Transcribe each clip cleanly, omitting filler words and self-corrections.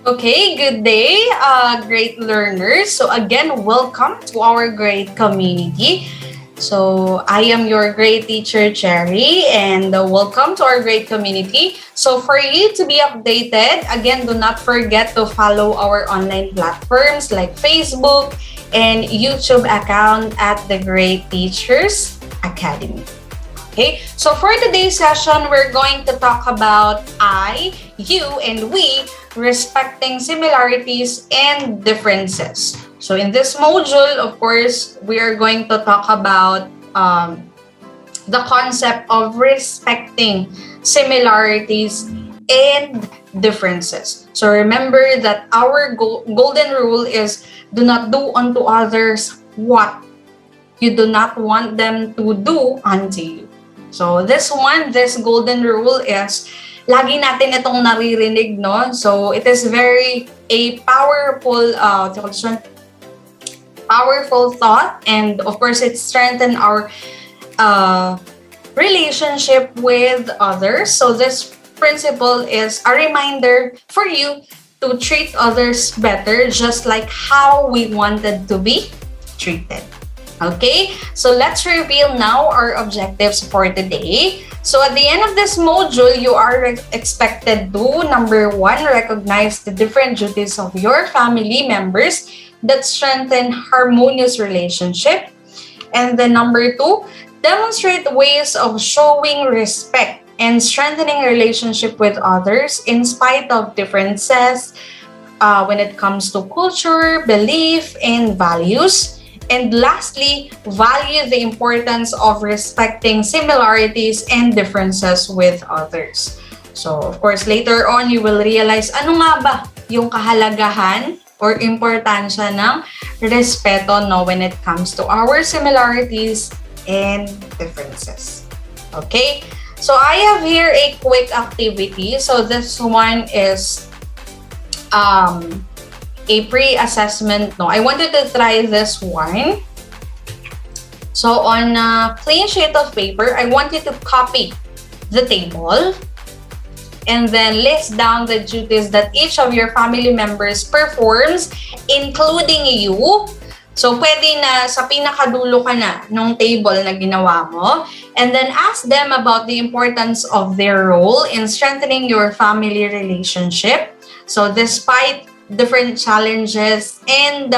Okay, good day, great learners. So again, welcome to our great community. So I am your great teacher, Cherry, and welcome to our great community. So for you to be updated, again, do not forget to follow our online platforms like Facebook and YouTube account at The Great Teachers Academy. Okay, so for today's session, we're going to talk about I, you, and we, respecting similarities and differences. So in this module, of course, we are going to talk about the concept of respecting similarities and differences. So remember that our golden rule is do not do unto others what you do not want them to do unto you. So this golden rule is, lagi natin itong naririnig, no? So it is very a powerful thought, and of course it strengthens our relationship with others. So this principle is a reminder for you to treat others better, just like how we wanted to be treated. Okay, so let's reveal now our objectives for today. So at the end of this module, you are expected to, number one, recognize the different duties of your family members that strengthen harmonious relationship. And then number two, demonstrate ways of showing respect and strengthening relationship with others in spite of differences when it comes to culture, belief, and values. And lastly, value the importance of respecting similarities and differences with others. So, of course, later on, you will realize ano nga ba yung kahalagahan or importansya ng respeto, no, when it comes to our similarities and differences. Okay? So, I have here a quick activity. So, this one is a pre-assessment, no? I wanted to try this one. So on a plain sheet of paper, I want you to copy the table and then list down the duties that each of your family members performs, including you. So pwede na sa pinakadulo ka na nung table na ginawa mo, and then ask them about the importance of their role in strengthening your family relationship. So despite different challenges and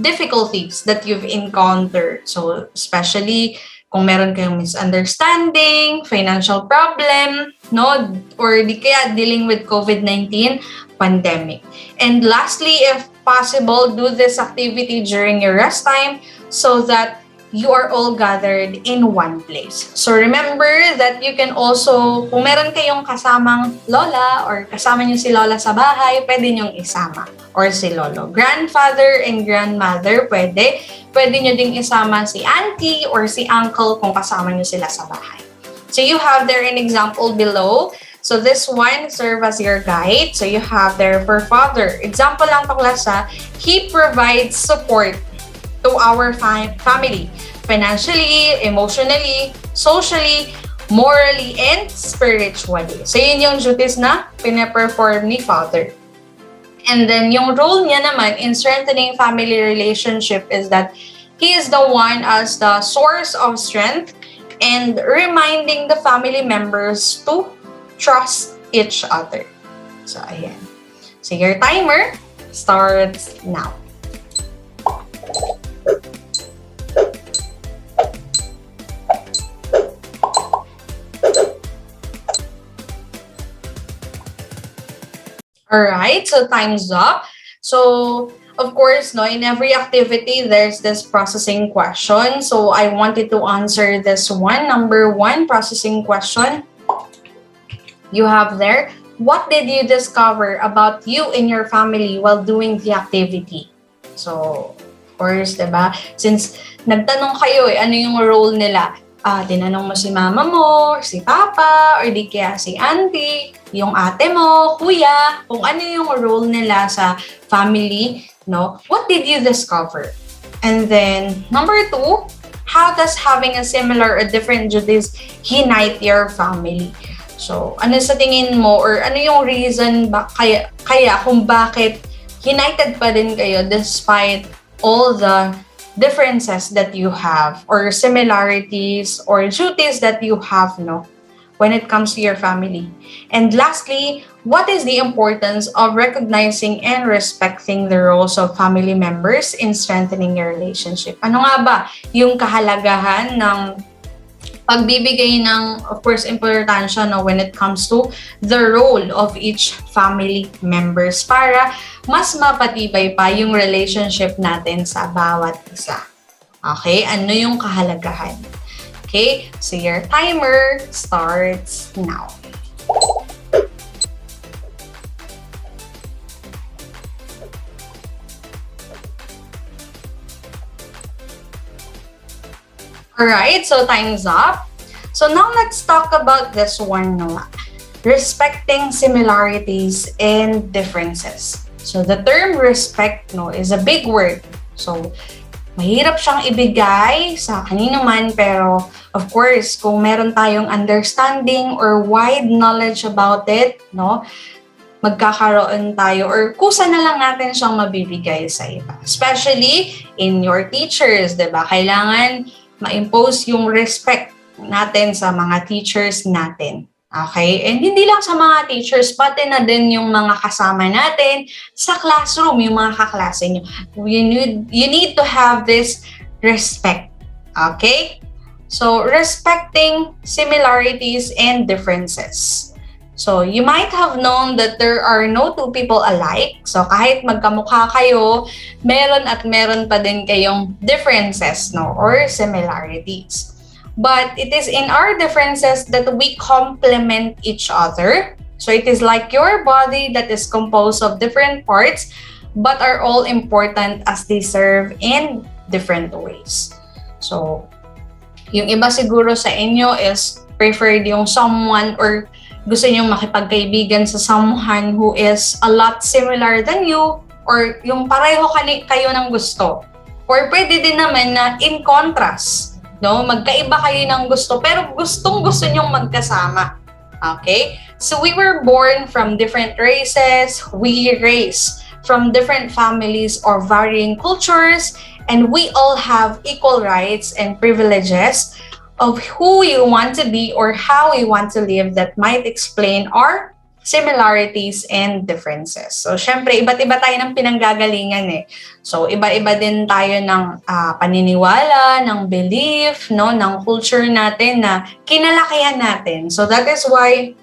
difficulties that you've encountered. So, especially kung meron kayong misunderstanding, financial problem, no? Or di kaya dealing with COVID-19 pandemic. And lastly, if possible, do this activity during your rest time so that you are all gathered in one place. So remember that you can also, kung meron kayong kasamang lola or kasama niyo si lola sa bahay, pwede niyong isama. Or si lolo. Grandfather and grandmother, pwede. Pwede niyo ding isama si auntie or si uncle kung kasama niyo sila sa bahay. So you have there an example below. So this one serve as your guide. So you have there for father. Example lang to class ha. He provides support to our family, financially, emotionally, socially, morally, and spiritually. So yun yung duties na pinaperform ni father. And then yung role niya naman in strengthening family relationship is that he is the one as the source of strength and reminding the family members to trust each other. So ayan. So your timer starts now. Alright, so time's up. So, of course, no, in every activity, there's this processing question. So, I wanted to answer this one. Number one, processing question. You have there, what did you discover about you and your family while doing the activity? So, of course, diba? Since nagtanong kayo ano yung role nila? Tinanong mo si mama mo, or si papa, or di kaya si auntie, yung ate mo, kuya, kung ano yung role nila sa family, no? What did you discover? And then, number two, how does having a similar or different duties unite your family? So, ano sa tingin mo or ano yung reason kaya kung bakit united pa din kayo despite all the differences that you have or similarities or duties that you have, no, when it comes to your family? And lastly, what is the importance of recognizing and respecting the roles of family members in strengthening your relationship? Ano nga ba yung kahalagahan ng pagbibigay ng, of course, importansya, no, when it comes to the role of each family members para mas mapatibay pa yung relationship natin sa bawat isa. Okay? Ano yung kahalagahan? Okay? So your timer starts now. Alright, so time's up. So now let's talk about this one, no? Respecting similarities and differences. So the term respect, no, is a big word. So mahirap siyang ibigay sa kanino man, pero of course, kung meron tayong understanding or wide knowledge about it, no, magkakaroon tayo or kusa na lang natin siyang mabibigay sa iba. Especially in your teachers, diba? Kailangan ma-impose yung respect natin sa mga teachers natin. Okay? And hindi lang sa mga teachers, pati na din yung mga kasama natin sa classroom, yung mga kaklase nyo. You need to have this respect. Okay? So, respecting similarities and differences. So, you might have known that there are no two people alike. So, kahit magkamukha kayo, meron at meron pa din kayong differences, no, or similarities. But it is in our differences that we complement each other. So, it is like your body that is composed of different parts, but are all important as they serve in different ways. So, yung iba siguro sa inyo is preferred yung someone or gusto nyo makipagkaibigan sa someone who is a lot similar than you or yung pareho kayo ng gusto. Or pwede din naman na in contrast, no? Magkaiba kayo ng gusto pero gustong-gusto nyong magkasama. Okay? So we were born from different races, we raise from different families or varying cultures, and we all have equal rights and privileges of who you want to be or how you want to live that might explain our similarities and differences. So, syempre, iba't iba tayo ng pinanggagalingan eh. So, iba-iba din tayo ng paniniwala, ng belief, no, ng culture natin na kinalakihan natin. So, that is why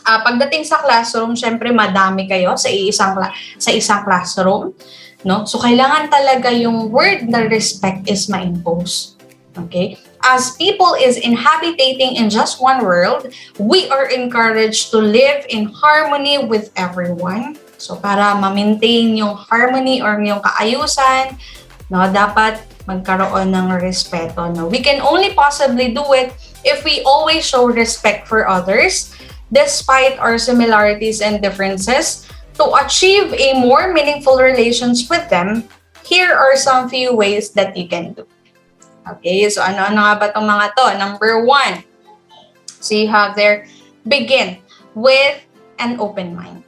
pagdating sa classroom, syempre madami kayo sa isang classroom, no? So, kailangan talaga yung word na respect is ma-impose. Okay? As people is inhabiting in just one world, we are encouraged to live in harmony with everyone. So, para ma-maintain yung harmony or yung kaayusan, no, dapat magkaroon ng respeto. No? We can only possibly do it if we always show respect for others, despite our similarities and differences. To achieve a more meaningful relations with them, here are some few ways that you can do. Okay, so ano-ano nga ba itong mga to? Number 1, so you have there, begin with an open mind.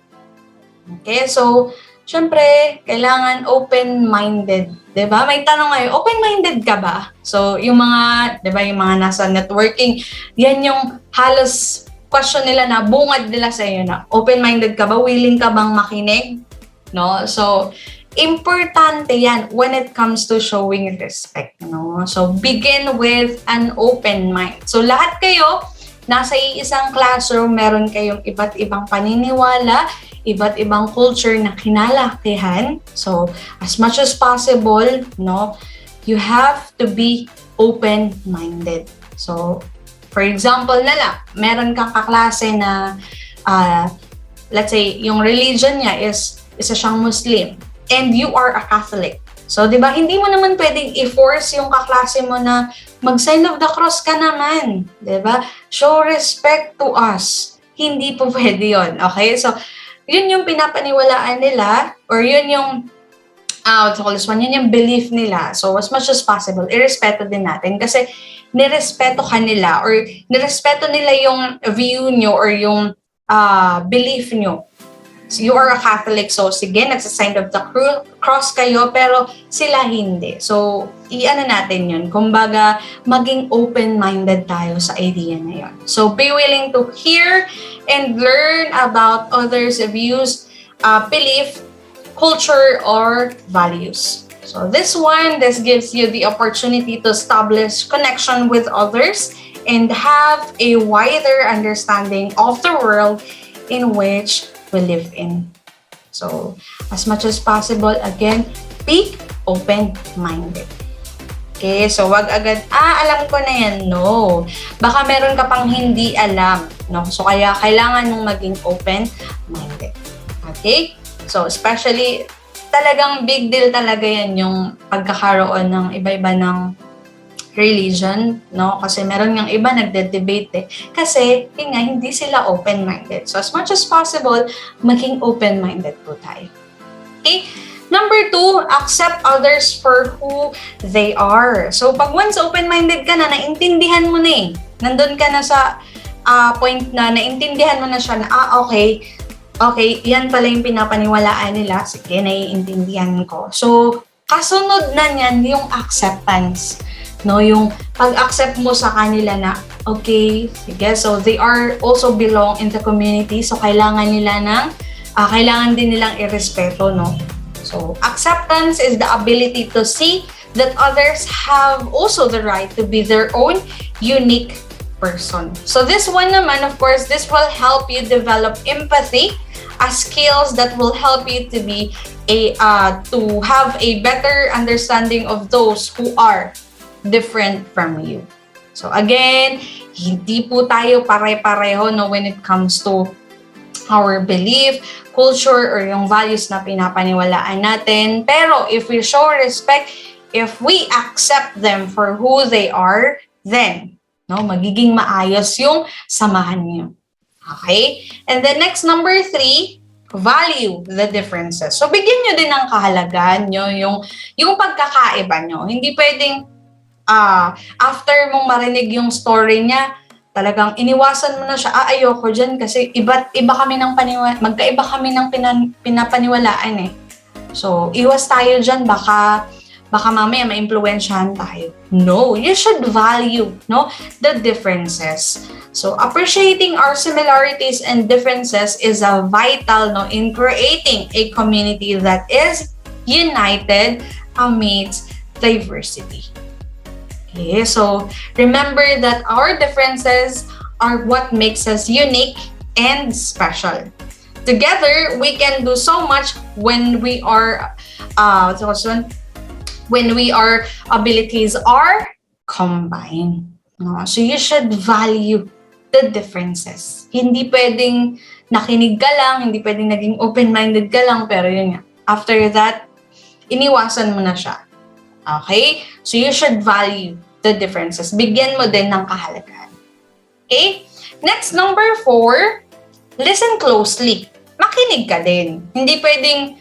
Okay, so, syempre, kailangan open-minded. Diba? May tanong ngayon, open-minded ka ba? So, yung mga, diba, yung mga nasa networking, yan yung halos question nila na bungad nila sa iyo na open-minded ka ba? Willing ka bang makinig? No? So, importante yan when it comes to showing respect, no? So, begin with an open mind. So, lahat kayo, nasa isang classroom, meron kayong iba't ibang paniniwala, iba't ibang culture na kinalakihan. So, as much as possible, no, you have to be open-minded. So, for example na lang, meron kang kaklase na, let's say, yung religion niya is isa siyang Muslim. And you are a Catholic. So, di ba, hindi mo naman pwedeng i-force yung kaklase mo na mag-sign of the cross ka naman. Di ba? Show respect to us. Hindi po pwede yun. Okay? So, yun yung pinapaniwalaan nila or yun yung what do you call this one, yun yung belief nila. So, as much as possible, irespeto din natin kasi nirespeto ka nila or nirespeto nila yung view nyo or yung belief nyo. So, you are a Catholic, so sige, nagsasign of the cross kayo, pero sila hindi. So, i-ano natin yun. Kumbaga, maging open-minded tayo sa idea na yun. So, be willing to hear and learn about others' views, belief, culture, or values. So, this gives you the opportunity to establish connection with others and have a wider understanding of the world in which we live in. So, as much as possible, again, be open-minded. Okay, so wag agad, alam ko na yan. No. Baka meron ka pang hindi alam. No? So, kaya kailangan mong maging open-minded. Okay? So, especially, talagang big deal talaga yan yung pagkakaroon ng iba-iba ng religion, no? Kasi meron ngang iba nagde-debate eh. Kasi, yun nga, hindi sila open-minded. So, as much as possible, maging open-minded po tayo. Okay? Number 2, accept others for who they are. So, pag once open-minded ka na, naintindihan mo na eh. Nandun ka na sa point na naintindihan mo na siya na, okay, yan pala yung pinapaniwalaan nila. Sige, naiintindihan ko. So, kasunod na niyan yung acceptance. No, yung pag-accept mo sa kanila na, okay, sige, so they are also belong in the community, so kailangan din nilang irespeto, no? So, acceptance is the ability to see that others have also the right to be their own unique person. So, this one naman, of course, this will help you develop empathy, skills that will help you to be to have a better understanding of those who are different from you. So again, hindi po tayo pare-pareho no when it comes to our belief, culture, or yung values na pinapaniwalaan natin. Pero if we show respect, if we accept them for who they are, then no, magiging maayos yung samahan niyo. Okay? And then next, number 3, value the differences. So bigyan nyo din ng kahalagaan nyo yung pagkakaiba nyo. Hindi pwedeng after mong marinig yung story niya, talagang iniwasan mo na siya, ayoko dyan kasi iba kami ng magkaiba kami ng pinapaniwalaan eh. So, iwas tayo dyan, baka mamaya ma-impluwensyahan tayo. No, you should value, no, the differences. So, appreciating our similarities and differences is a vital, no, in creating a community that is united amidst diversity. Okay, so remember that our differences are what makes us unique and special. Together, we can do so much when our abilities are combined. No? So you should value the differences. Hindi pwedeng nakinig ka lang, hindi pwedeng naging open-minded ka lang, pero yun nga. After that, iniwasan mo na siya. Okay? So you should value the differences. Bigyan mo din ng kahalagaan. Okay? Next, number 4, listen closely. Makinig ka din. Hindi pwedeng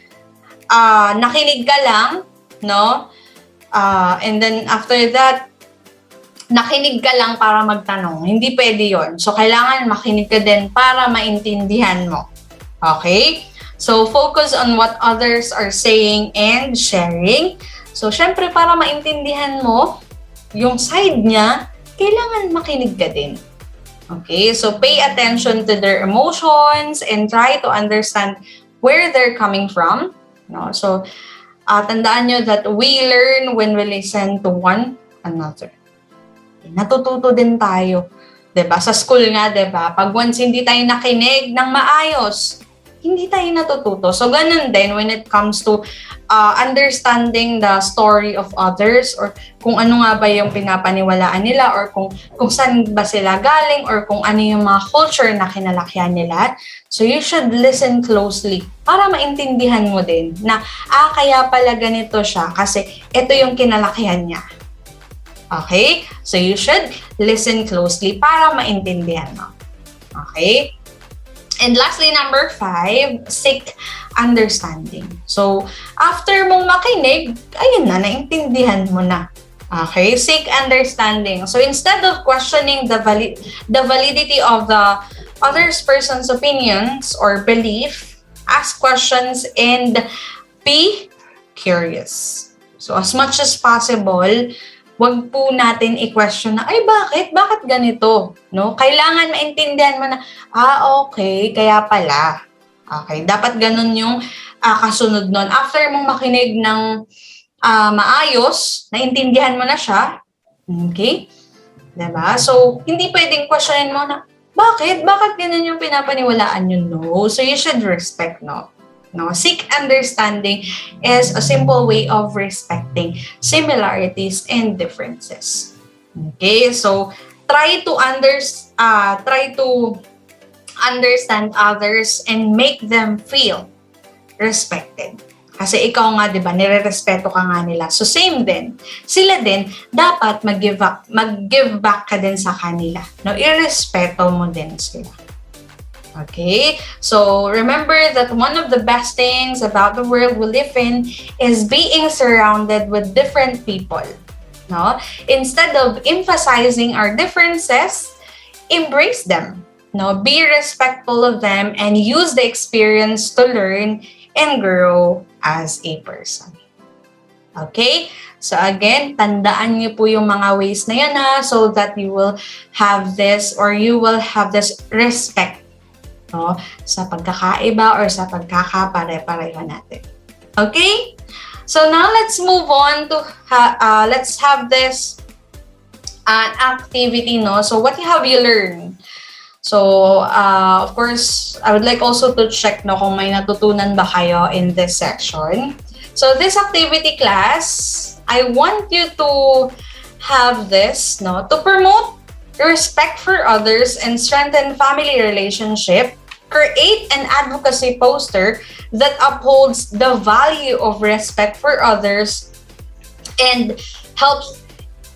nakinig ka lang, no? And then after that, nakinig ka lang para magtanong. Hindi pwede yon. So, kailangan makinig ka din para maintindihan mo. Okay? So, focus on what others are saying and sharing. So, syempre, para maintindihan mo yung side niya, kailangan makinig ka din. Okay? So, pay attention to their emotions and try to understand where they're coming from. No? So, tandaan nyo that we learn when we listen to one another. Natututo din tayo. Diba? Sa school nga, diba? Pag once hindi tayo nakinig ng maayos, hindi tayo natututo. So, ganun din when it comes to understanding the story of others or kung ano nga ba yung pinapaniwalaan nila or kung saan ba sila galing or kung ano yung mga culture na kinalakihan nila. So, you should listen closely para maintindihan mo din na, kaya pala ganito siya kasi ito yung kinalakihan niya. Okay? So, you should listen closely para maintindihan mo. Okay? And lastly, number 5, seek understanding. So, after mong makinig, ayun na, naintindihan mo na. Okay, seek understanding. So instead of questioning the validity of the other person's opinions or belief, ask questions and be curious. So as much as possible, wag po natin i-question na, ay bakit? Bakit ganito? No? Kailangan maintindihan mo na, okay, kaya pala. Okay, dapat ganun yung kasunod nun. After mong makinig ng maayos, naintindihan mo na siya, okay? Diba? So, hindi pwedeng questionin mo na, bakit? Bakit ganun yung pinapaniwalaan nyo? No. So, you should respect, no? No, seek understanding is a simple way of respecting similarities and differences. Okay, so try to understand others and make them feel respected. Kasi ikaw nga, di ba, nire-respeto ka nga nila. So same din, sila din, dapat mag-give back ka din sa kanila. No, irespeto mo din sila. Okay, so remember that one of the best things about the world we live in is being surrounded with different people. No, instead of emphasizing our differences, embrace them. No, be respectful of them and use the experience to learn and grow as a person. Okay? So again, tandaan niyo po yung mga ways na yan so that you will have this respect, no, sa pagkakaiba or sa pagkakapare-pareho natin. Okay? So now let's move on to let's have this activity, no? So what have you learned? So, of course, I would like also to check no, kung may natutunan ba kayo in this section. So, this activity class, I want you to have this, no, to promote respect for others and strengthen family relationship. Create an advocacy poster that upholds the value of respect for others and helps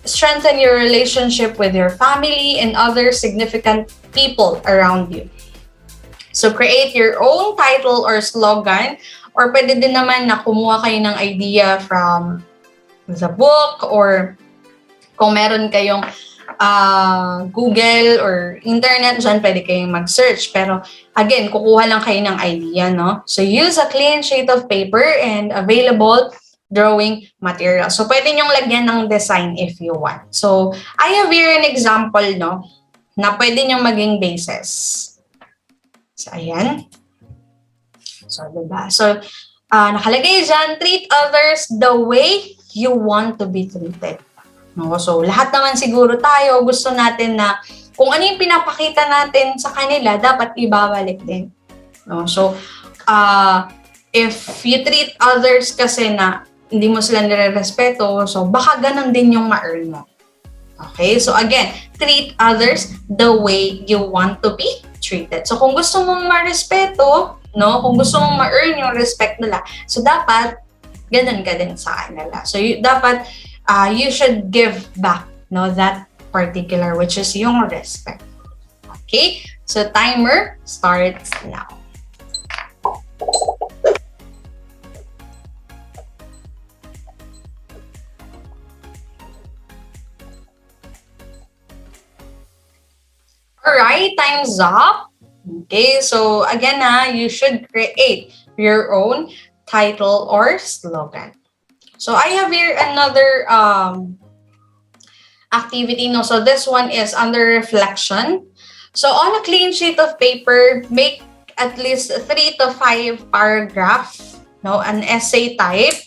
strengthen your relationship with your family and other significant people around you. So create your own title or slogan, or pwede din naman na kumuha kayo ng idea from the book, or kung meron kayong Google or internet, dyan pwede kayong mag-search. Pero again, kukuha lang kayo ng idea, no? So use a clean sheet of paper and available drawing material. So pwede nyong lagyan ng design if you want. So I have here an example, no, na pwede nyong maging basis. So ayan. So diba? So nakalagay dyan, treat others the way you want to be treated. No? So lahat naman siguro tayo gusto natin na kung ano yung pinapakita natin sa kanila, dapat ibabalik din. No? So if you treat others kasi na hindi mo sila nire-respeto, so baka ganun din yung ma-earn mo. Okay? So again, treat others the way you want to be treated. So kung gusto mong ma-respeto, no, kung gusto mong ma-earn yung respect nila, so dapat ganun ka din sa kanila. So dapat you should give back, no, that particular, which is yung respect. Okay? So timer starts now. Alright, time's up. Okay, so again you should create your own title or slogan. So I have here another activity, no? So this one is under reflection. So on a clean sheet of paper, make at least 3 to 5 paragraphs, no, an essay type.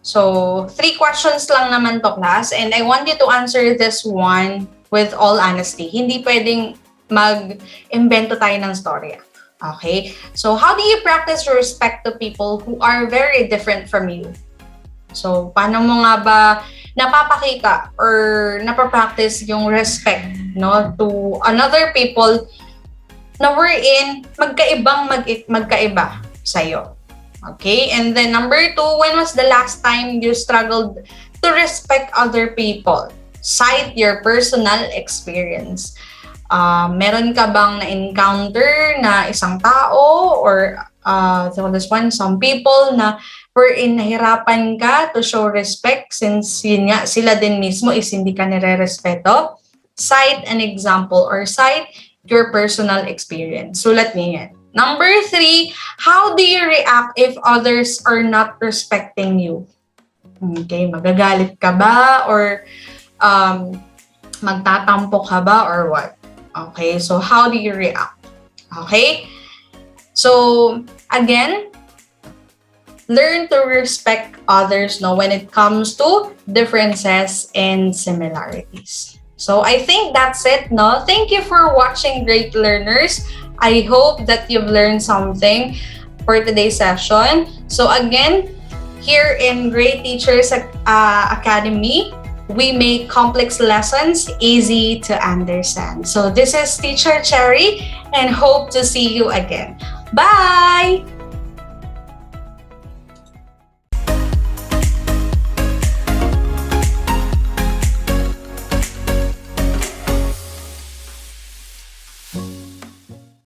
So 3 questions lang naman to, class, and I want you to answer this one with all honesty. Hindi pwedeng mag-invento tayo ng storya. Okay? So, how do you practice respect to people who are very different from you? So, paano mo nga ba napapakita or napapractice yung respect, no, to another people na wherein magkaiba sa'yo? Okay? And then, number 2, when was the last time you struggled to respect other people? Cite your personal experience. Meron ka bang na-encounter na isang tao or so this one, some people na wherein nahirapan ka to show respect since yun nga, sila din mismo is hindi ka nire-respeto. Cite an example or cite your personal experience. Sulat niyo yan. Number 3, how do you react if others are not respecting you? Okay, magagalit ka ba or magtatampo ka ba or what? Okay, so how do you react? Okay? So, again, learn to respect others when it comes to differences and similarities. So, I think that's it, Thank you for watching, great learners. I hope that you've learned something for today's session. So, again, here in Great Teachers Academy, we make complex lessons easy to understand. So, this is Teacher Cherry and hope to see you again. Bye!